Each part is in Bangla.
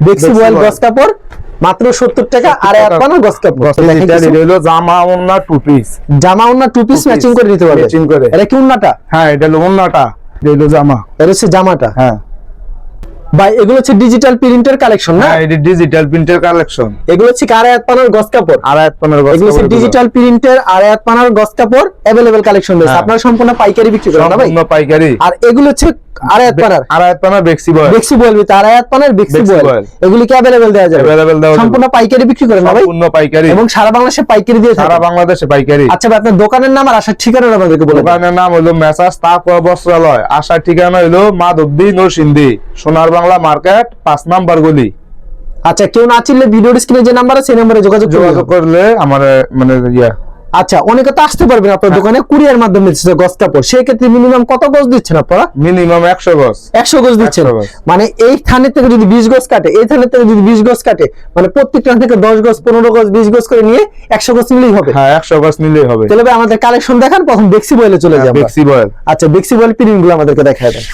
বেক্সি বয়েল গস কাপড় মাত্র 70 টাকা। আর এক পানা গস কাপড়, এটা হলো জামা ওন্না টু পিস, জামা ওন্না টু পিস ম্যাচিং করে নিতে পারবে। ম্যাচিং করে। এটা কি ওন্নাটা? হ্যাঁ এটা হলো ওন্নাটা, এটা হলো জামা, এটা হচ্ছে জামাটা। হ্যাঁ ভাই এগুলো হচ্ছে ডিজিটাল প্রিন্টের কালেকশন না? হ্যাঁ এটা ডিজিটাল প্রিন্টের কালেকশন। এগুলো হচ্ছে আড়াই হাত পানার গস কাপড়, আড়াই হাত পানার গস এগুলো হচ্ছে কাপড়, ডিজিটাল প্রিন্টের আড়াই হাত পানার গস কাপড় अवेलेबल কালেকশন রয়েছে। হ্যাঁ। আপনারা সম্পূর্ণ পাইকারি বিক্রি করেন না ভাই? সম্পূর্ণ পাইকারি। আর এগুলো হচ্ছে আড়াই হাত পানার, আড়াই হাত পানার বেক্সি বয়েল, বেক্সি বয়েল ভিতরে আড়াই হাত পানার বেক্সি বেক্সি বয়েল, বয়েল। এগুলি কি अवेलेबल দেওয়া যাবে? अवेलेबल দেওয়া যাবে। সম্পূর্ণ পাইকারি বিক্রি করেন না ভাই? সম্পূর্ণ পাইকারি এবং সারা বাংলাদেশে পাইকারি দিয়ে সারা থাকেন? বাংলাদেশে পাইকারি। আচ্ছা ভাই আপনার দোকানের নাম আর আসার ঠিকানা আমাদেরকে বলে দিন। দোকানের নাম হলো মেসার্স তাকওয়া বস্ত্রালয়, আসার ঠিকানা হলো মাধবদী নরসিংদী, সোনার বাংলা মার্কেট 5 নাম্বার গলি। আচ্ছা কেউ না চিনলে ভিডিওর স্ক্রিনে যে নাম্বার আছে সেই নম্বরে যোগাযোগ করলে আমার মানে আচ্ছা অনেকে তো আসতে পারবেন আপনার দোকানে কুরিয়ার মাধ্যমে দিচ্ছে গস কাপড়, সেই ক্ষেত্রে মিনিমাম কত গজ দিচ্ছেন আপনারা? মিনিমাম 100 গজ, 100 গজ দিচ্ছেন। 100 গজ। মানে এই থানের থেকে যদি 20 গজ কাটে, এই থানের থেকে যদি 20 গজ কাটে, মানে প্রত্যেকটা থেকে 10 গজ 15 গজ 20 গজ করে নিয়ে 100 গজ নিলেই হবে। হ্যাঁ 100 গজ নিলেই হবে। তাহলে ভাই আমাদের কালেকশন দেখান, প্রথম বেক্সি বয়েলে চলে যাব। বেক্সি বয়েল। আচ্ছা বেক্সি বয়েল প্রিন্ট গুলো আমাদেরকে দেখায় দেন।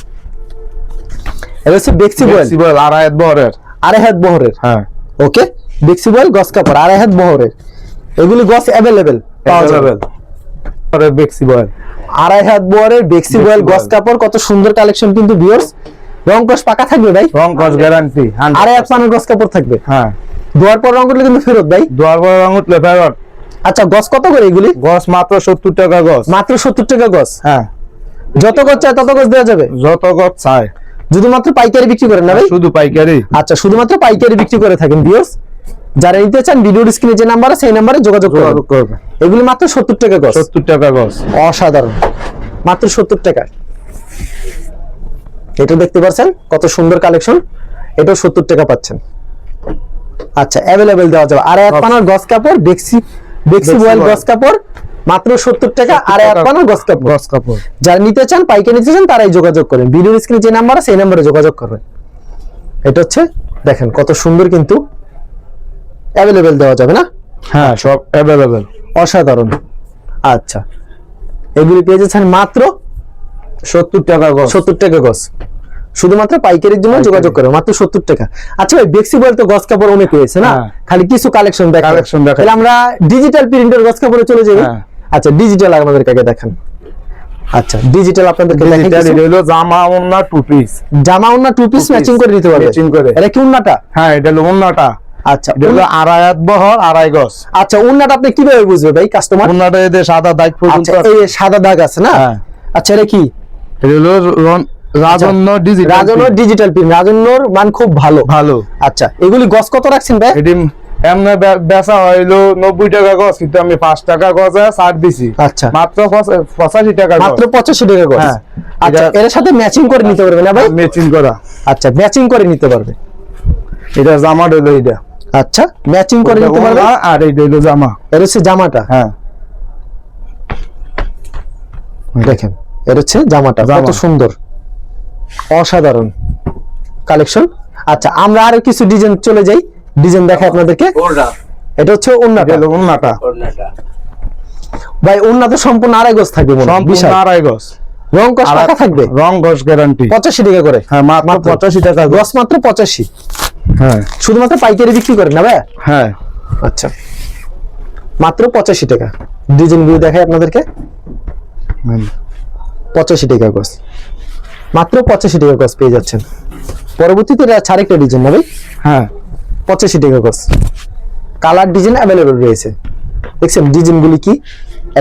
এটা হচ্ছে বেক্সি বয়েল, বেক্সি বয়েল আড়াই হাত বহরের, আড়াই হাত বহরের। হ্যাঁ ওকে বেক্সি বয়েল গস কাপড় আড়াই হাত বহরের, এগুলি গস अवेलेबल পাওয়া যাবে। পরে বেক্সি বয়েল আড়াই হাত বহরের বেক্সি বয়েল গস কাপড়, কত সুন্দর কালেকশন কিন্তু ভিউয়ার্স। রং কস পাকা থাকবে ভাই? রং কস গ্যারান্টি। আড়াই হাত পানার গস কাপড় থাকবে। হ্যাঁ ধোয়ার পর রং উঠলে কিন্তু ফেরত ভাই। দুয়ার পর রং উঠলে ফেরত। আচ্ছা গস কত করে এগুলি? গজ মাত্র 70 টাকা গজ। মাত্র 70 টাকা গস। হ্যাঁ যত গজ চাই তত গজ দেওয়া যাবে? যত গজ চাই। যদি মাত্র পাইকারি বিক্রি করেন না ভাই? শুধু পাইকারি। আচ্ছা শুধুমাত্র পাইকারি বিক্রি করে থাকেন ভিউয়ার্স। যারা নিতে চান ভিডিওর স্ক্রিনে যে নাম্বার আছে সেই নম্বরে যোগাযোগ করবেন। এগুলি মাত্র 70 টাকা গজ। 70 টাকা গজ। অসাধারণ, মাত্র 70 টাকা। এটা দেখতে পাচ্ছেন কত সুন্দর কালেকশন, এটাও 70 টাকা পাচ্ছেন। আচ্ছা अवेलेबल দেওয়া যাবে। আর এক পানার গস কাপড় বেক্সি বয়েল গস কাপড় মাত্র 70 টাকা। আর এক পানার গস কাপড় যারা নিতে চান পাইকারি নিতে চান তারাই যোগাযোগ করেন। ভিডিওর স্ক্রিনে যে নাম্বার আছে সেই নম্বরে যোগাযোগ করবেন। এটা হচ্ছে দেখেন কত সুন্দর, কিন্তু अवेलेबल দেওয়া যাবে না? হ্যাঁ সব अवेलेबल। অসাধারণ। আচ্ছা এগুলি পেয়ে যাচ্ছেন মাত্র 70 টাকা গজ। 70 টাকা গজ। শুধুমাত্র পাইকারির জন্য যোগাযোগ করে মাত্র 70 টাকা। আচ্ছা ভাই বেক্সি বয়েল তো গস কাপড় অনেক রয়েছে না, খালি কিছু কালেকশন দেখান। তাহলে আমরা ডিজিটাল প্রিন্টের গস কাপড়ে চলে যাই। আচ্ছা ডিজিটাল আমাদেরকে আগে দেখান। আচ্ছা ডিজিটাল আপনাদেরকে দেখাই। এটা হলো জামা ওন্না টু পিস, জামা ওন্না টু পিস ম্যাচিং করে নিতে পারবে। ম্যাচিং করে। এটা কি ওন্নাটা? হ্যাঁ এটা হলো ওন্নাটা। আচ্ছা এটা হলো আড়াই হাত বহর আড়াই গজ। আচ্ছা ওন্নাটা আপনি কিভাবে বুঝবে ভাই কাস্টমার? ওন্নাটা এতে সাদা দাগ পর্যন্ত। আচ্ছা এই সাদা দাগ আছে না? আচ্ছা এটা কি? এটা হলো রাজন্য ডিজিটাল। রাজন্য ডিজিটাল প্রিন্ট, রাজন্যর মান খুব ভালো। ভালো। আচ্ছা এগুলি গজ কত রাখছেন ভাই? এটি এমনি বেচা হইলো 90 টাকা গজ, কিন্তু আমি 5 টাকা গজে ছাড় দিছি। আচ্ছা মাত্র 85 টাকা গজ। মাত্র 85 টাকা গজ। হ্যাঁ। আচ্ছা এর সাথে ম্যাচিং করে নিতে পারবে না ভাই? ম্যাচিং করা। আচ্ছা ম্যাচিং করে নিতে পারবে। এটা জামা হলো এটা। আচ্ছা ম্যাচিং করে নিতে পারবে। আর এইটা হলো জামা। এর হচ্ছে জামাটা। হ্যাঁ দেখেন এর হচ্ছে জামাটা, কত সুন্দর অসাধারণ কালেকশন। আচ্ছা আমরা আরো কিছু ডিজাইন চলে যাই, ডিজাইন দেখাই আপনাদেরকে। এটা হচ্ছে ওন্নাটা। এটা হলো ওন্নাটা। ভাই ওন্না তো সম্পূর্ণ আড়াই গজ থাকবে মনে হয়। সম্পূর্ণ আড়াই গজ। রং কস পাকা থাকবে? রং গজ গ্যারান্টি। 85 টাকা করে। হ্যাঁ মাত্র 85 টাকা গজ, মাত্র 85। হ্যাঁ শুধুমাত্র পাইকারি বিক্রি করেন না ভাই? হ্যাঁ আচ্ছা মাত্র 85 টাকা। ডিজাইন গুলো দেখাই আপনাদেরকে। 85 টাকা গজ, মাত্র 85 টাকা গজ পেয়ে যাচ্ছেন। পরবর্তীতে আরেকটা ডিজাইন না ভাই? হ্যাঁ 85 টাকা গজ। কালার ডিজাইন अवेलेबल রয়েছে। দেখছেন ডিজাইন গুলি কি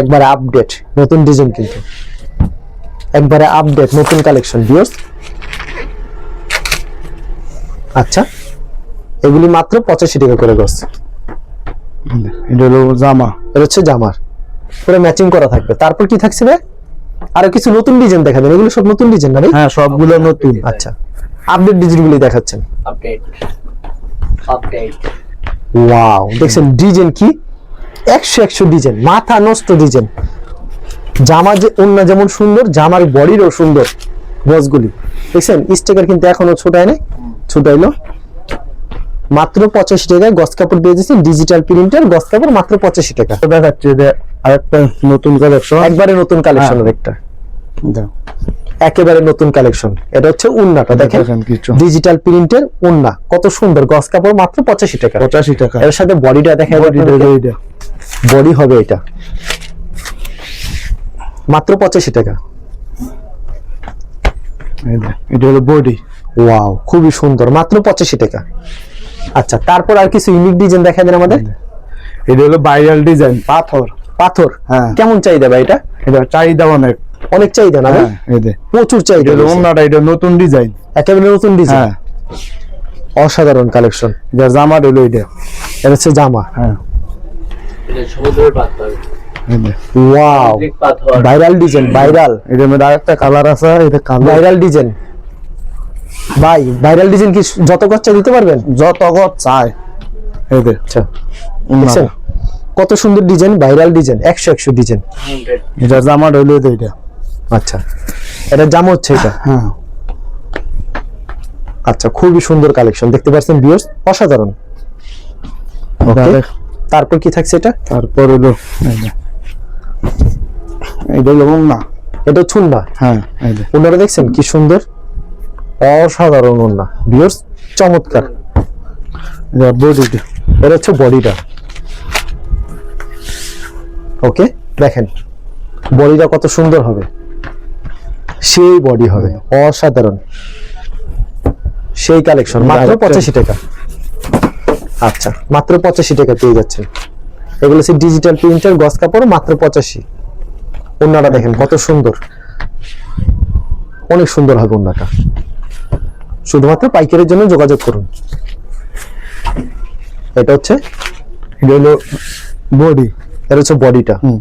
একবারে আপডেট, নতুন ডিজাইন, কিন্তু একবারে আপডেট নতুন কালেকশন ভিউয়ার্স। আচ্ছা এগুলি মাত্র 85 টাকা করে গজ। এটা হলো জামা। এটা হচ্ছে জামার, পুরো ম্যাচিং করা থাকবে। তারপর কি থাকছে ভাই? আরো কিছু নতুন ডিজাইন দেখাবেন। এগুলো সব নতুন ডিজাইন না ভাই? হ্যাঁ সবগুলো নতুন। আচ্ছা আপডেট ডিজাইনগুলি দেখাচ্ছেন। আপডেট। ওয়াও দেখছেন ডিজাইন কি 100 ডিজাইন, মাথা নষ্ট ডিজাইন। জামা যে ওন্না যেমন সুন্দর, জামার বডিরও সুন্দর। গজগুলি দেখছেন স্টিকার কিন্তু এখনো ছোটায় নাই, ছোটাইলো। মাত্র 85 টাকায় গজ কাপড় পেয়ে যাচ্ছেন। ডিজিটাল প্রিন্টের গজ কাপড় মাত্র 85 টাকা। দেখাচ্ছে আরেকটা নতুন কালেকশন, একবারে নতুন কালেকশনের একটা। দাও একেবারে নতুন কালেকশন। এটা হচ্ছে উন্নাটা দেখেন, দেখেন কিছু ডিজিটাল প্রিন্টের উন্না, কত সুন্দর, গস কাপড় মাত্র 85 টাকা। 85 টাকা। এর সাথে বডিটা দেখেন, বডি হবে এটা মাত্র 85 টাকা। এটা হলো বডি। ওয়াও, খুবই সুন্দর, মাত্র 85 টাকা। আচ্ছা, তারপর আর কিছু ইউনিক ডিজাইন দেখাই দেন আমাদের। এটা হলো ভাইরাল ডিজাইন, পাথর। পাথর, হ্যাঁ। কেমন চাহিদা ভাই এটা? এটা চাহিদা অনেক, অনেক চাহিদা না ভাই? হ্যাঁ, এই যে প্রচুর চাহিদা। এটা হলো ওন্নাটা, এটা নতুন ডিজাইন, একেবারে নতুন ডিজাইন, হ্যাঁ, অসাধারণ কালেকশন। এটা জামা হলো এটা, এটা হচ্ছে জামা। হ্যাঁ, এটা সমুদ্রের পাথর, এই যে ওয়াও, সামুদ্রিক পাথর। ভাইরাল ডিজাইন, ভাইরাল এটার মধ্যে আরেকটা কালার আছে, এটা কালার ভাইরাল ডিজাইন। ভাই ভাইরাল ডিজাইন কি যত খরচা দিতে পারবেন? যত গত চায়। এই যে আচ্ছা, ওন্নাটা, দেখছেন কত সুন্দর ডিজাইন, ভাইরাল ডিজাইন, 100 ডিজাইন। 100 এটা জামা হলো এটা, আচ্ছা, এটা জামা হচ্ছে এটা। হ্যাঁ, আচ্ছা, খুবই সুন্দর কালেকশন দেখতে পাচ্ছেন ভিউয়ার্স, অসাধারণ। ওকে, তারপর কি থাকছে এটা? তারপর হলো এই যে এটা হলো ওন্না, এটা ছুন্না। হ্যাঁ, এই যে ওনারা দেখছেন কি সুন্দর, অসাধারণ ওন্না ভিউয়ার্স, চমৎকার। এটা বডিটা, এটা হচ্ছে বডিটা। ওকে, দেখেন বডিটা কত সুন্দর হবে, সেই বডি হবে, অসাধারণ, সেই কালেকশন, মাত্র 85 টাকা। আচ্ছা, মাত্র 85 টাকা পেয়ে যাচ্ছেন। এগুলো হচ্ছে ডিজিটাল প্রিন্টের গস কাপড়, মাত্র 85। ওন্নাটা দেখেন কত সুন্দর, অনেক সুন্দর হবে ওন্নাটা। শুধুমাত্র পাইকারের জন্য যোগাযোগ করুন। এটা হচ্ছে, এটা হলো বডি, এটা হচ্ছে বডিটা। হুম,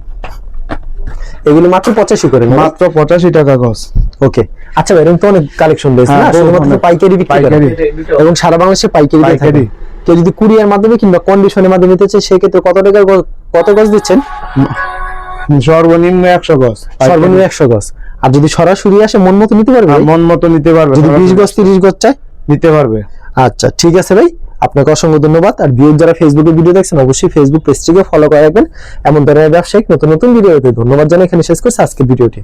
এগুলো মাত্র 85 করে না? মাত্র 85 টাকা গজ। ওকে, আচ্ছা ভাই, এরকম তো অনেক কালেকশন রয়েছে হ্যাঁ, না? শুধুমাত্র অনেক। পাইকারি বিক্রি করেন? পাইকারি। এবং সারা বাংলাদেশে পাইকারি দিয়ে থাকেন। পাইকারি। কেউ যদি কুরিয়ার মাধ্যমে কিংবা কন্ডিশনের মাধ্যমে নিতে চায়, সেক্ষেত্রে কত টাকা কত গজ দিচ্ছেন? সর্বনিম্ন 100 গজ, সর্বনিম্ন 100 গজ। আর যদি সরাসরি আসে মন মতো নিতে পারবে? মন মতো নিতে পারবে, যদি 20 গজ 30 গজ চায় নিতে পারবে। আচ্ছা, ঠিক আছে ভাই, আপনাকে অসংখ্য ধন্যবাদ। আর ভিউয়ার যারা ফেসবুকে ভিডিও দেখছেন, অবশ্যই ফেসবুক পেজটিকে ফলো করে রাখবেন। এমন ধরনের ব্যবসায়িক নতুন নতুন ভিডিও পেতে ধন্যবাদ জানাই এখানে শেষ করছি আজকের ভিডিওটি।